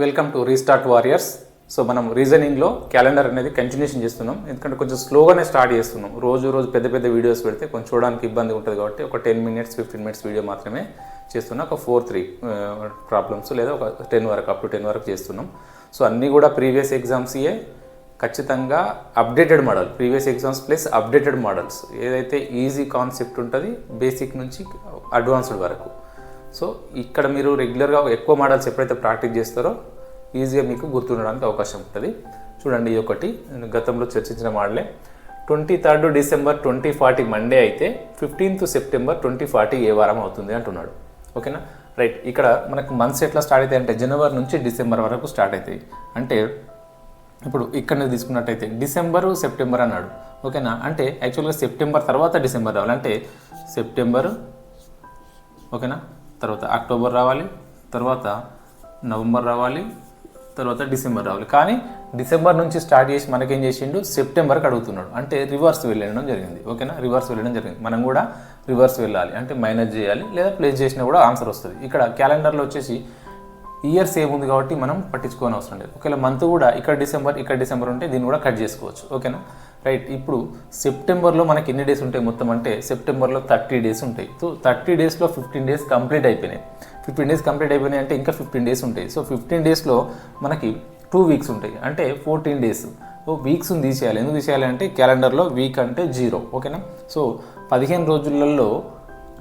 Welcome to restart warriors. So మనం రీజనింగ్లో calendar అనేది continuation చేస్తున్నాం. ఎందుకంటే కొంచెం స్లోగానే స్టార్ట్ చేస్తున్నాం. రోజు పెద్ద పెద్ద వీడియోస్ పెడితే కొంచెం చూడడానికి ఇబ్బంది ఉంటుంది కాబట్టి ఒక 10 minutes 15 minutes వీడియో మాత్రమే చేస్తున్నాం. ఒక 4-3 ప్రాబ్లమ్స్ లేదా ఒక 10 వరకు అప్ టు 10 వరకు చేస్తున్నాం. సో అన్నీ కూడా ప్రీవియస్ ఎగ్జామ్స్యే, ఖచ్చితంగా updated model, previous exams plus updated models. ఏదైతే ఈజీ కాన్సెప్ట్ ఉంటుంది బేసిక్ నుంచి అడ్వాన్స్డ్ వరకు. సో ఇక్కడ మీరు రెగ్యులర్గా ఎక్కువ మోడల్స్ ఎప్పుడైతే ప్రాక్టీస్ చేస్తారో ఈజీగా మీకు గుర్తుండడానికి అవకాశం ఉంటుంది. చూడండి, ఇది ఒకటి నేను గతంలో చర్చించిన మోడలే. 23rd December 2040 మండే అయితే 15th September 2040 ఏ వారం అవుతుంది అంటున్నాడు. ఓకేనా, రైట్. ఇక్కడ మనకు మంత్స్ ఎట్లా స్టార్ట్ అవుతాయి అంటే జనవరి నుంచి డిసెంబర్ వరకు స్టార్ట్ అవుతాయి. అంటే ఇప్పుడు ఇక్కడ తీసుకున్నట్టయితే డిసెంబరు సెప్టెంబర్ అన్నాడు. ఓకేనా, అంటే యాక్చువల్గా సెప్టెంబర్ తర్వాత డిసెంబర్ రావాలి. అంటే సెప్టెంబరు, ఓకేనా, తర్వాత అక్టోబర్ రావాలి, తర్వాత నవంబర్ రావాలి, తర్వాత డిసెంబర్ రావాలి. కానీ డిసెంబర్ నుంచి స్టార్ట్ చేసి మనకేం చేసిండు, సెప్టెంబర్కి అడుగుతున్నాడు. అంటే రివర్స్ వెళ్ళడం జరిగింది. ఓకేనా, రివర్స్ వెళ్ళడం జరిగింది. మనం కూడా రివర్స్ వెళ్ళాలి, అంటే మైనస్ చేయాలి లేదా ప్లేస్ చేసినా కూడా ఆన్సర్ వస్తుంది. ఇక్కడ క్యాలెండర్లో వచ్చేసి ఇయర్స్ ఏముంది కాబట్టి మనం పట్టించుకోని అవసరం లేదు. ఒకవేళ మంత్ కూడా ఇక్కడ డిసెంబర్ ఉంటే దీన్ని కూడా కట్ చేసుకోవచ్చు. ఓకేనా, రైట్. ఇప్పుడు సెప్టెంబర్లో మనకి ఎన్ని డేస్ ఉంటాయి మొత్తం అంటే సెప్టెంబర్లో 30 days ఉంటాయి. సో 30 daysలో 15 days కంప్లీట్ అయిపోయినాయి. 15 days కంప్లీట్ అయిపోయినాయి అంటే ఇంకా 15 days ఉంటాయి. సో 15 daysలో మనకి 2 weeks ఉంటాయి, అంటే 14 days. వీక్స్ని తీసేయాలి. ఎందుకు తీసేయాలి అంటే క్యాలెండర్లో వీక్ అంటే 0. ఓకేనా, సో 15 రోజులలో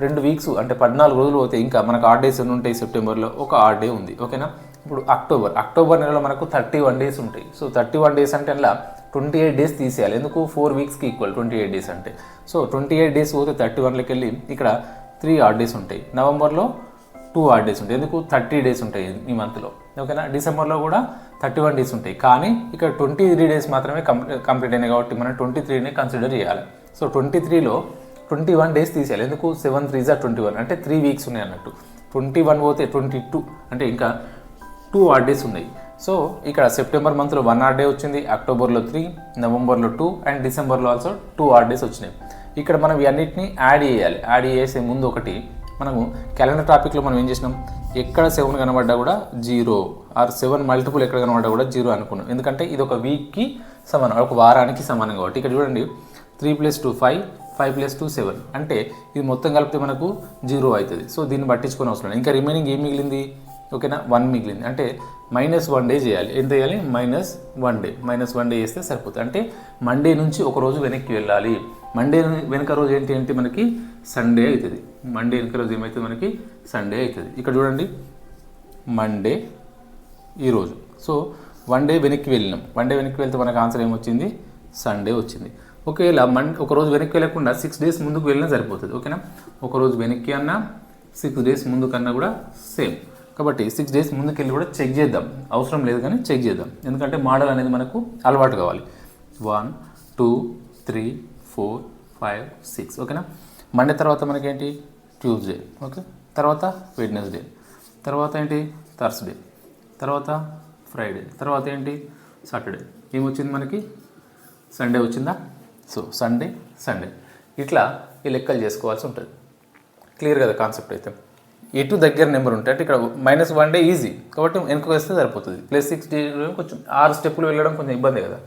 2 weeks అంటే 14 రోజులు పోతే ఇంకా మనకు 8 days ఎన్ని ఉంటాయి సెప్టెంబర్లో, ఒక 8 day ఉంది. ఓకేనా, ఇప్పుడు అక్టోబర్ నెలలో మనకు 31 days ఉంటాయి. సో 31 days అంటే అలా 28 days తీసేయాలి. ఎందుకు, 4 weeksకి ఈక్వల్ 28 days అంటే. సో 28 days పోతే 31లోకి వెళ్ళి ఇక్కడ 3 odd days ఉంటాయి. నవంబర్లో 2 odd days ఉంటాయి. ఎందుకు, 30 days ఉంటాయి ఈ మంత్లో. ఓకేనా, డిసెంబర్లో కూడా 31 days ఉంటాయి. కానీ ఇక్కడ 23 days మాత్రమే కంప్లీట్ అయినాయి కాబట్టి మనం 23నే కన్సిడర్ చేయాలి. సో 23లో 21 days తీసేయాలి. ఎందుకు, 7 3s are 21 అంటే 3 weeks ఉన్నాయి అన్నట్టు. 21 పోతే 22 అంటే ఇంకా 2 odd days ఉన్నాయి. సో ఇక్కడ సెప్టెంబర్ మంత్లో 1 odd day వచ్చింది, అక్టోబర్లో 3, నవంబర్లో 2 అండ్ డిసెంబర్లో ఆల్సో 2 odd days వచ్చినాయి. ఇక్కడ మనం ఇవన్నిటిని యాడ్ చేయాలి. యాడ్ చేసే ముందు ఒకటి మనము క్యాలెండర్ టాపిక్లో మనం ఏం చేసినాం, ఎక్కడ 7 కనబడ్డా కూడా 0 ఆర్ 7 మల్టిపుల్ ఎక్కడ కనబడ్డా కూడా 0 అనుకున్నాం. ఎందుకంటే ఇది ఒక వీక్కి సమానం, ఒక వారానికి సమానం కాబట్టి. ఇక్కడ చూడండి, 3 + 2 5, 5 + 2 7 అంటే ఇది మొత్తం కలిపితే మనకు 0 అవుతుంది. సో దీన్ని పట్టించుకొని అవసరం లేదు. ఇంకా రిమైనింగ్ ఏం మిగిలింది, ఓకేనా, 1 మిగిలింది. అంటే -1 day చేయాలి. ఎంత చేయాలి, -1 day. -1 day చేస్తే సరిపోతుంది. అంటే మండే నుంచి ఒక రోజు వెనక్కి వెళ్ళాలి. మండే వెనక రోజు ఏంటి మనకి సండే అవుతుంది. మండే వెనక రోజు ఏమవుతుంది మనకి సండే అవుతుంది. ఇక్కడ చూడండి, మండే ఈరోజు. సో 1 day వెనక్కి వెళ్ళినాం. 1 day వెనక్కి వెళ్తే మనకు ఆన్సర్ ఏమొచ్చింది, సండే వచ్చింది. ఒకవేళ ఒక రోజు వెనక్కి వెళ్ళకుండా 6 days ముందుకు వెళ్ళినా సరిపోతుంది. ఓకేనా, ఒక రోజు వెనక్కి అన్నా 6 days ముందు కన్నా కూడా సేమ్ కాబట్టి 6 days ముందుకు వెళ్ళి కూడా చెక్ చేద్దాం. అవసరం లేదు కానీ చెక్ చేద్దాం, ఎందుకంటే మోడల్ అనేది మనకు అలవాటు కావాలి. 1 2 3 4 5 6. ఓకేనా, మండే తర్వాత మనకేంటి ట్యూస్డే. ఓకే, తర్వాత వెడ్నెస్డే, తర్వాత ఏంటి థర్స్డే, తర్వాత ఫ్రైడే, తర్వాత ఏంటి సాటర్డే. ఏమొచ్చింది మనకి, సండే వచ్చిందా. సో సండే ఇట్లా ఈ లెక్కలు చేసుకోవాల్సి ఉంటుంది. క్లియర్ కదా కాన్సెప్ట్ అయితే. ఎటు దగ్గర నెంబర్ ఉంటే అంటే ఇక్కడ -1 day ఈజీ కాబట్టి వెనుక వేస్తే సరిపోతుంది. +6 days కొంచెం 6 స్టెప్పులు వెళ్ళడం కొంచెం ఇబ్బంది కదా.